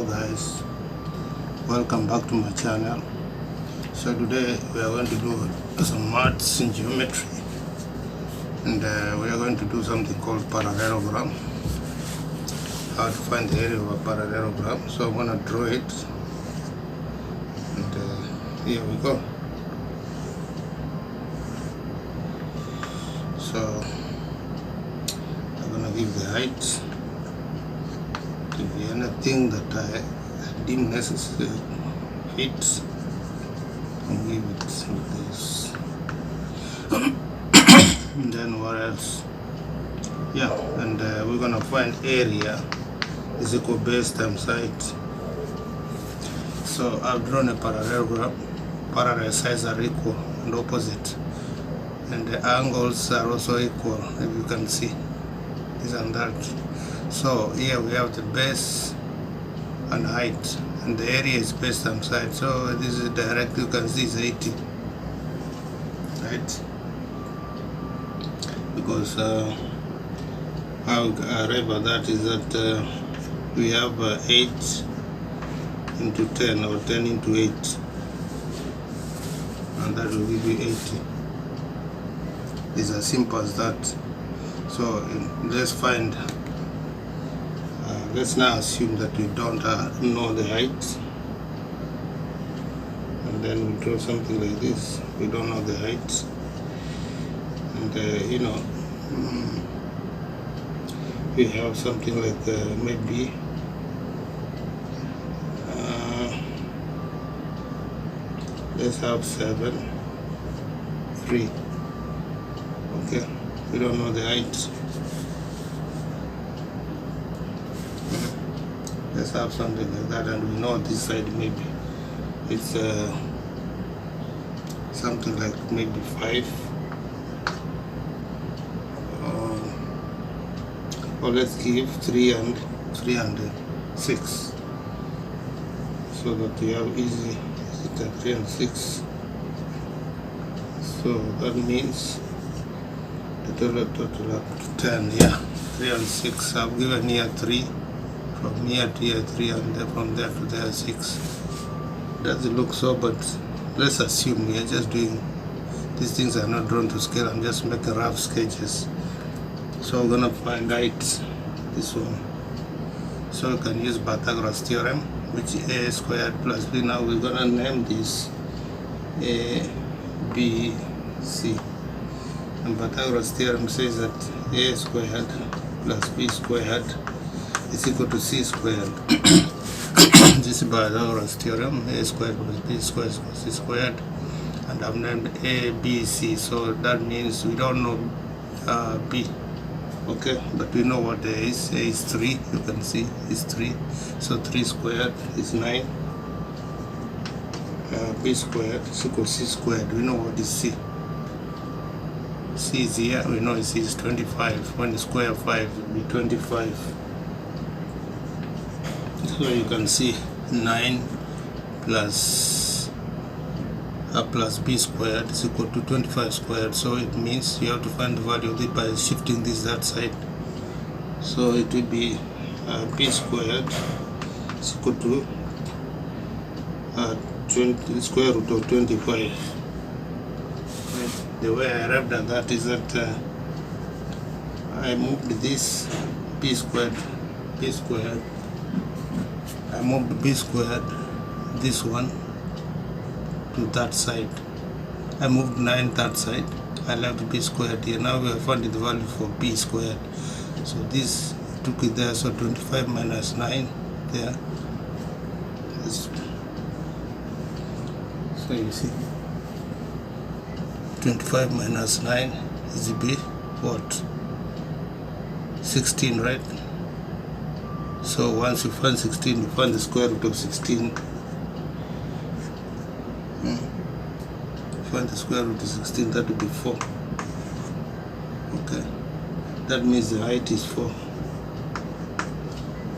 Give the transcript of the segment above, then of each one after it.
guys, welcome back to my channel. So today we are going to do some maths in geometry, and we are going to do something called parallelogram, how to find the area of a parallelogram. So I'm going to draw it, and here we go. So I'm going to give the height, give you anything that I deem necessary fits, and give it with this. And then what else? Yeah, and we're gonna find area is equal base times height. So I've drawn a parallelogram. Parallel sides are equal and opposite, and the angles are also equal, if you can see this and that. So here we have the base and height, and the area is base times height. So this is direct, you can see is 80, right? Because how we arrive at that is that we have 8 into 10 or 10 into 8, and that will give you 80. It's as simple as that. So let's find. Let's now assume that we don't know the height, and then we draw something like this. We don't know the height, and we have something like maybe let's have 7, 3. Okay, we don't know the height. Let's have something like that, and we know this side maybe it's something like maybe 5, or let's give 3 and 6, so that we have easy 3 and 6. So that means the total up to 10. Yeah, 3 and 6. I've given here 3. From here to here 3, and then from there to there 6. Doesn't look so, but let's assume we are just doing, these things are not drawn to scale. I'm just making rough sketches. So we're gonna find height, this one. So we can use Pythagoras theorem, which is a squared plus b. Now we're gonna name this a, b, c. And Pythagoras theorem says that a squared plus b squared is equal to c squared. This is Pythagoras theorem. A squared plus b squared is equal to c squared, and I've named a, b, c. So that means we don't know b, okay, but we know what a is. A is 3, you can see is 3. So 3 squared is 9. B squared is equal to c squared. We know what is c. C is here. We know c is 25. When you square 5, it will be 25. So you can see 9 plus b squared is equal to 25 squared. So it means you have to find the value of it by shifting this that side. So it will be b squared is equal to the square root of 25. The way I arrived at that is that I moved this b squared, I moved b squared, this one, to that side. I moved 9 that side. I left b squared here. Now we have found the value for b squared. So this took it there. So 25 minus 9 there. So you see, 25 minus 9 is b what? 16, right? So once you find 16, you find the square root of 16. Find the square root of 16, that will be 4. Okay, that means the height is 4.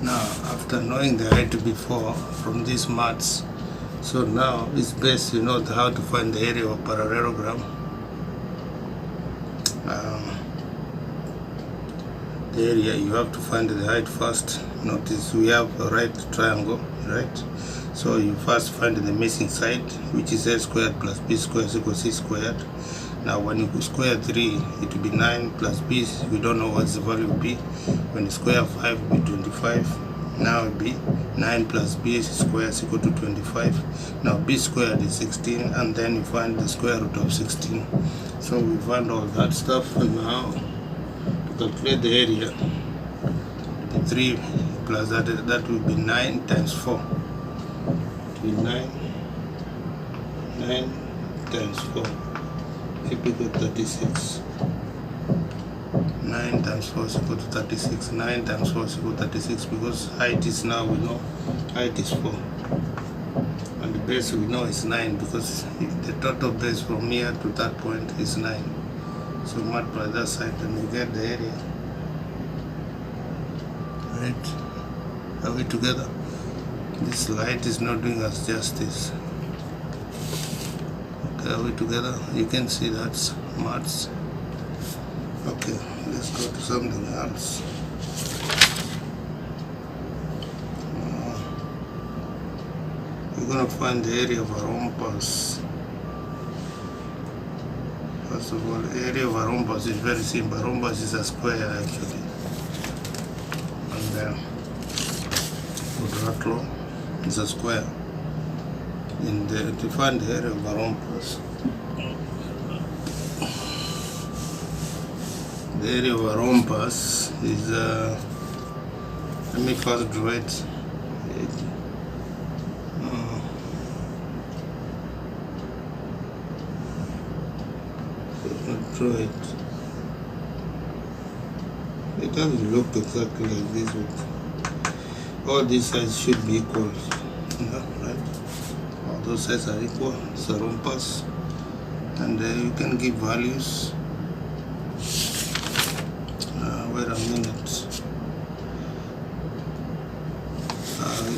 Now, after knowing the height to be 4 from these maths, so now it's best you know how to find the area of parallelogram. The area, you have to find the height first, Notice we have a right triangle, right? So you first find the missing side, which is a squared plus b squared is equal to c squared. Now when you square 3, it will be 9 plus b, we don't know what's the value of b. When you square 5, it will be 25. Now it will be 9 plus b squared is equal to 25. Now b squared is 16, and then you find the square root of 16. So we find all that stuff, and now to calculate the area, 3 plus that will be 9 times 4. It will be 9 times 4 equal to 36. 9 times 4 is equal to 36. 9 times 4 is equal to 36, because height is, now we know height is 4. And the base we know is 9, because the total base from here to that point is 9. So multiply that side and we get the area. Right? Are we together? This light is not doing us justice. Okay, are we together? You can see that's maths. Okay, let's go to something else. We're going to find the area of a rhombus. First of all, the area of a rhombus is very simple. Rhombus is a square actually. And quadrilateral is a square. To find the area of a rhombus, the area of a rhombus is, let me first draw it. Draw it. It doesn't look exactly like this, but all these sides should be equal. Right? All those sides are equal. It's a rhombus, and you can give values. Wait a minute.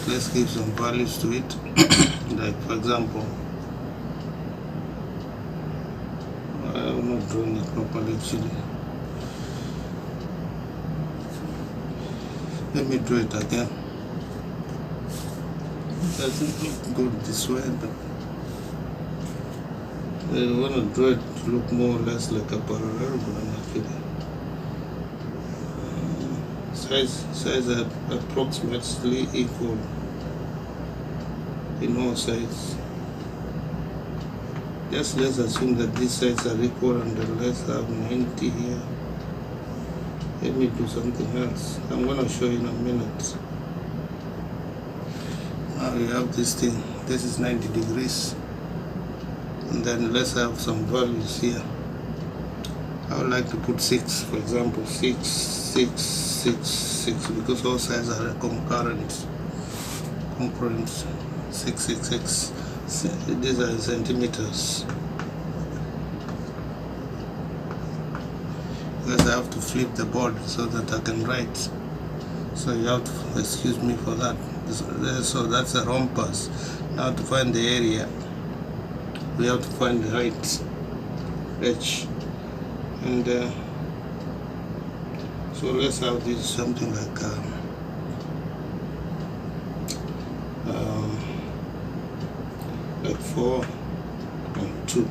Let's give some values to it. Like for example, I'm not drawing it properly actually. Let me draw it again. It doesn't look good this way, but I want to draw it to look more or less like a parallelogram actually. Sides are approximately equal in all sides. Just let's assume that these sides are equal, and let's have 90 here. Let me do something else. I'm going to show you in a minute. Now we have this thing. This is 90 degrees. And then let's have some values here. I would like to put 6, for example. 6, 6, 6, 6, because all sides are concurrent. 6, 6, 6. These are centimeters. Because I have to flip the board so that I can write. So you have to excuse me for that. So that's a rhombus. Now to find the area, we have to find the height, h. And so let's have this something like 4 and 2.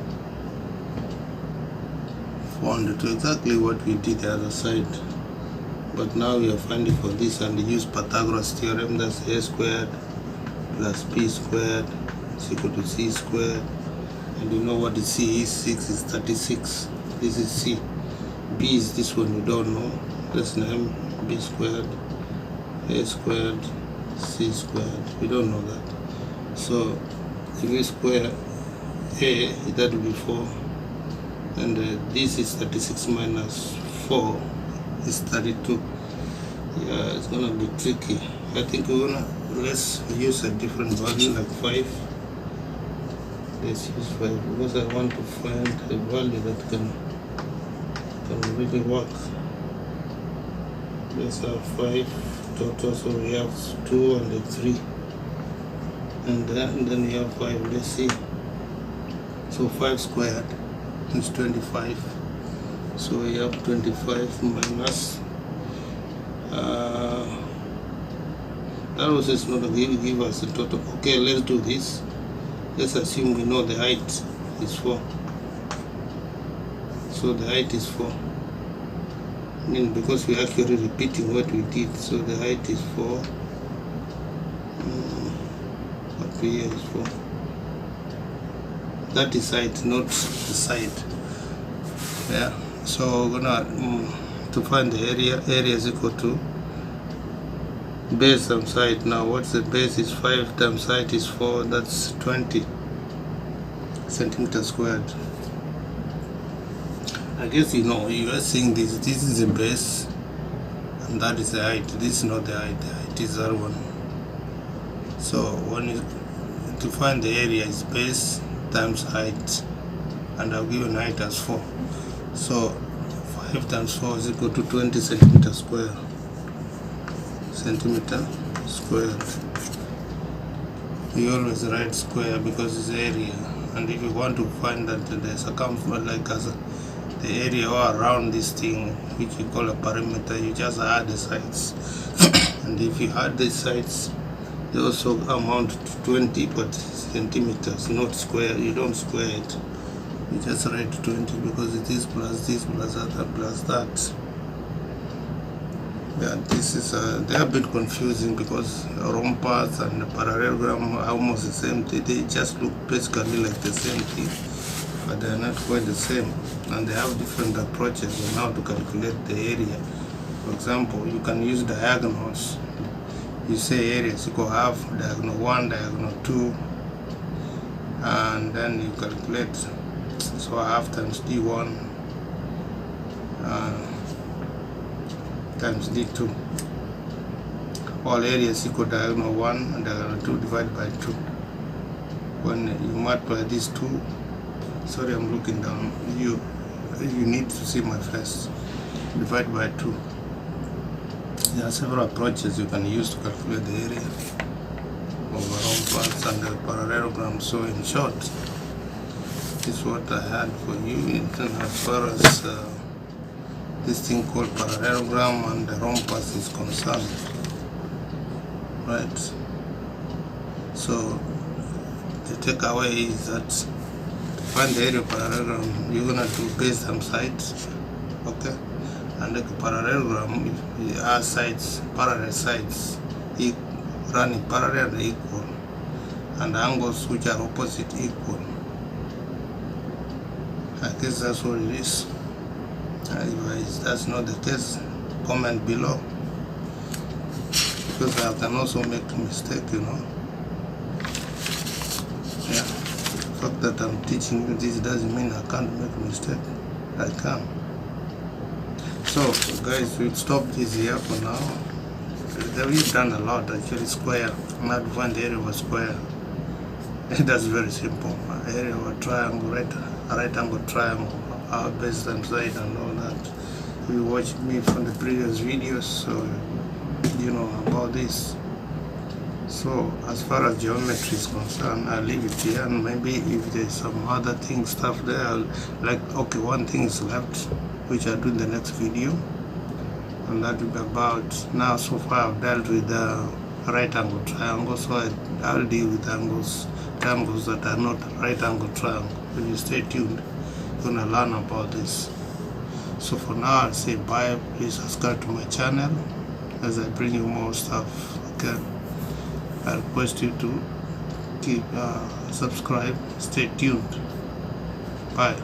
4 and 2, exactly what we did the other side. But now we are finding for this, and use Pythagoras theorem. That's a squared plus b squared is equal to c squared. And you know what the c is? 6 is 36. This is c. B is this one you don't know. Let's name b squared, a squared, c squared. We don't know that. So if we square a, that will be 4. And this is 36 minus 4 is 32. Yeah, it's gonna be tricky. I think let's use a different value like 5. Let's use 5 because I want to find a value that can really work. Let's have 5 total, so we have 2 and 3, and then we have 5. Let's see. So 5 squared is 25. So we have 25 minus That also is not give us a total. Okay, let's do this. Let's assume we know the height is 4. So the height is 4. I mean, because we're actually repeating what we did, so the height is 4. Up here is 4. That is height, not the side. Yeah. So we're gonna to find the area. Area is equal to base times height. Now what's the base is 5 times height is 4. That's 20 centimeters squared. I guess you know, you are seeing this. This is the base, and that is the height. This is not the height. The height is R1. So when you to find the area is base times height, and I've given height as 4. So 5 times 4 is equal to 20 centimeters squared. Centimeter squared. You always write square because it's area, and if you want to find that the circumference, like the area all around this thing, which you call a perimeter, you just add the sides. And if you add the sides, they also amount to 20, but centimeters, not square. You don't square it. You just write 20 because it is plus this plus that plus that. Yeah, this is they're a bit confusing because rhombus and the parallelogram are almost the same thing. They just look basically like the same thing, but they're not quite the same, and they have different approaches on how to calculate the area. For example, you can use diagonals. You say area is equal half diagonal 1, diagonal 2, and then you calculate. So half times d1 times d2. All areas equal diagonal 1 and diagonal 2 divided by 2. When you multiply these two, sorry, I'm looking down. You need to see my face. Divide by 2. There are several approaches you can use to calculate the area of a rhombus and the parallelogram. So in short, this is what I had for you as far as this thing called parallelogram and the rhombus is concerned. Right? So the takeaway is that to find the area of parallelogram, you're gonna do base times height. Okay? And the parallelogram, if our sides, parallel sides, running parallel and equal, and angles which are opposite equal. I guess that's what it is. If that's not the case, comment below, because I can also make a mistake, you know. Yeah, the fact that I'm teaching you this doesn't mean I can't make a mistake. I can. So guys, we'll stop this here for now. We've done a lot actually. Square, now to find the area of a square. That's very simple. Area of a triangle, right angle triangle, our base times height and all that. You watched me from the previous videos, so you know about this. So as far as geometry is concerned, I'll leave it here, and maybe if there's some other stuff there, okay, one thing is left, which I'll do in the next video, and that will be about, now so far I've dealt with the right angle triangle, so I'll deal with triangles that are not right angle triangle. If you stay tuned, you're gonna learn about this. So for now, I'll say bye. Please subscribe to my channel as I bring you more stuff. Okay, I request you to keep subscribe. Stay tuned. Bye.